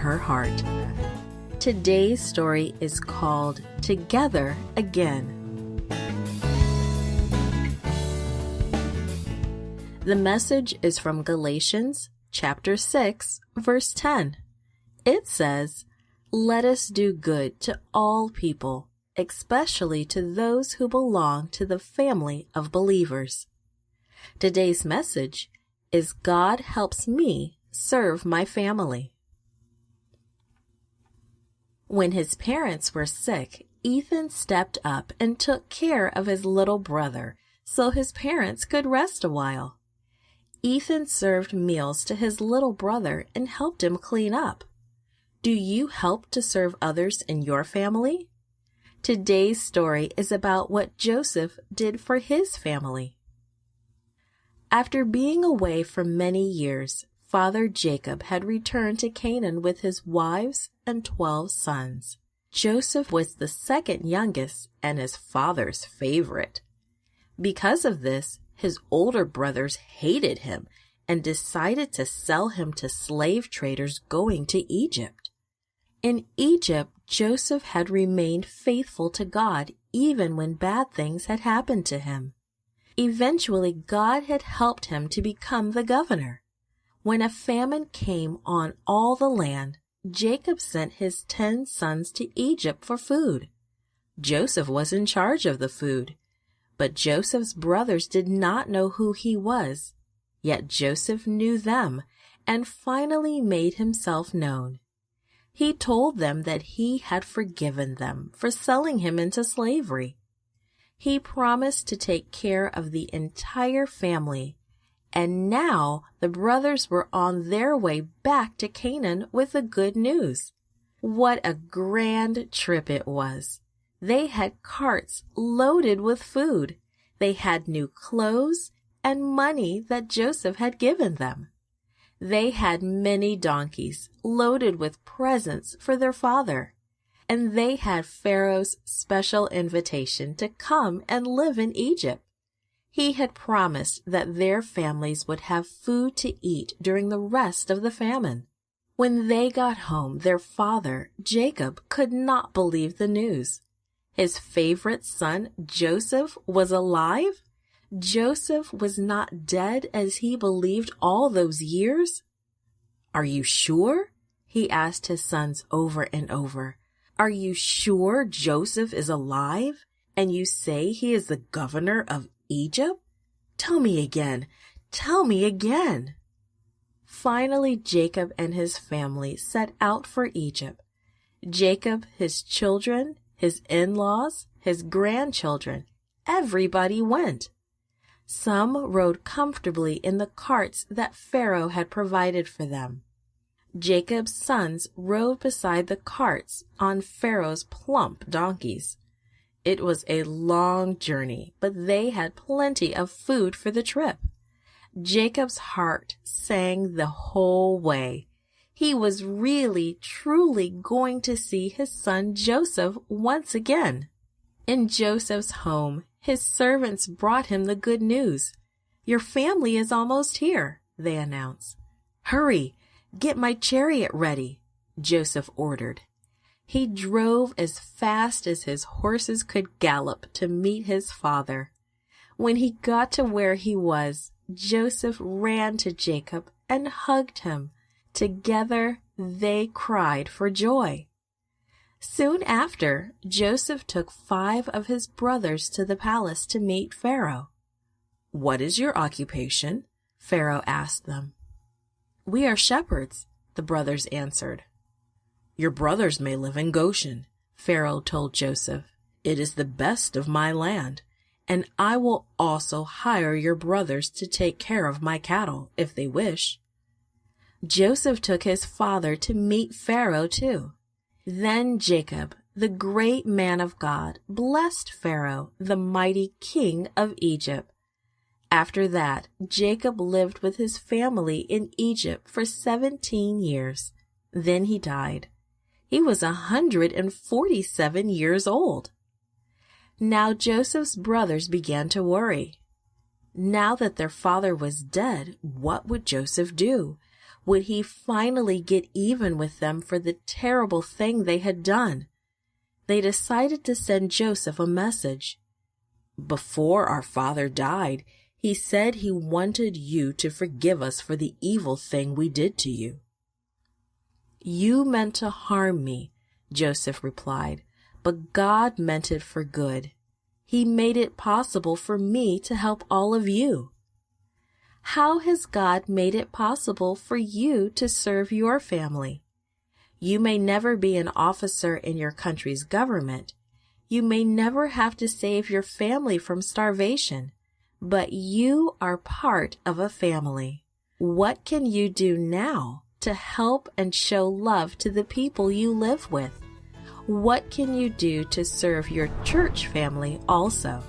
her heart. Today's story is called Together Again. The message is from Galatians chapter 6, verse 10. It says, "Let us do good to all people, especially to those who belong to the family of believers." Today's message is God helps me serve my family. When his parents were sick, Ethan stepped up and took care of his little brother so his parents could rest a while. Ethan served meals to his little brother and helped him clean up. Do you help to serve others in your family? Today's story is about what Joseph did for his family. After being away for many years, Father Jacob had returned to Canaan with his wives and 12 sons. Joseph was the second youngest and his father's favorite. Because of this, his older brothers hated him and decided to sell him to slave traders going to Egypt. In Egypt, Joseph had remained faithful to God even when bad things had happened to him. Eventually, God had helped him to become the governor. When a famine came on all the land, Jacob sent his 10 sons to Egypt for food. Joseph was in charge of the food, but Joseph's brothers did not know who he was. Yet Joseph knew them and finally made himself known. He told them that he had forgiven them for selling him into slavery. He promised to take care of the entire family, and now the brothers were on their way back to Canaan with the good news. What a grand trip it was! They had carts loaded with food. They had new clothes and money that Joseph had given them. They had many donkeys loaded with presents for their father. And they had Pharaoh's special invitation to come and live in Egypt. He had promised that their families would have food to eat during the rest of the famine. When they got home, their father, Jacob, could not believe the news. His favorite son, Joseph, was alive? Joseph was not dead as he believed all those years? "Are you sure?" he asked his sons over and over. "Are you sure Joseph is alive? And you say he is the governor of Egypt? Tell me again. Tell me again." Finally, Jacob and his family set out for Egypt. Jacob, his children, his in-laws, his grandchildren, everybody went. Some rode comfortably in the carts that Pharaoh had provided for them. Jacob's sons rode beside the carts on Pharaoh's plump donkeys. It was a long journey, but they had plenty of food for the trip. Jacob's heart sang the whole way. He was really, truly going to see his son Joseph once again. In Joseph's home, his servants brought him the good news. "Your family is almost here," they announced. "Hurry, get my chariot ready," Joseph ordered. He drove as fast as his horses could gallop to meet his father. When he got to where he was, Joseph ran to Jacob and hugged him. Together they cried for joy. Soon after, Joseph took 5 of his brothers to the palace to meet Pharaoh. "What is your occupation?" Pharaoh asked them. "We are shepherds," the brothers answered. "Your brothers may live in Goshen," Pharaoh told Joseph. "It is the best of my land, and I will also hire your brothers to take care of my cattle if they wish." Joseph took his father to meet Pharaoh too. Then Jacob, the great man of God, blessed Pharaoh, the mighty king of Egypt. After that, Jacob lived with his family in Egypt for 17 years. Then he died. He was 147 years old. Now Joseph's brothers began to worry. Now that their father was dead, what would Joseph do? Would he finally get even with them for the terrible thing they had done? They decided to send Joseph a message. "Before our father died, he said he wanted you to forgive us for the evil thing we did to you." "You meant to harm me," Joseph replied, "but God meant it for good. He made it possible for me to help all of you." How has God made it possible for you to serve your family? You may never be an officer in your country's government. You may never have to save your family from starvation, but you are part of a family. What can you do now to help and show love to the people you live with? What can you do to serve your church family also?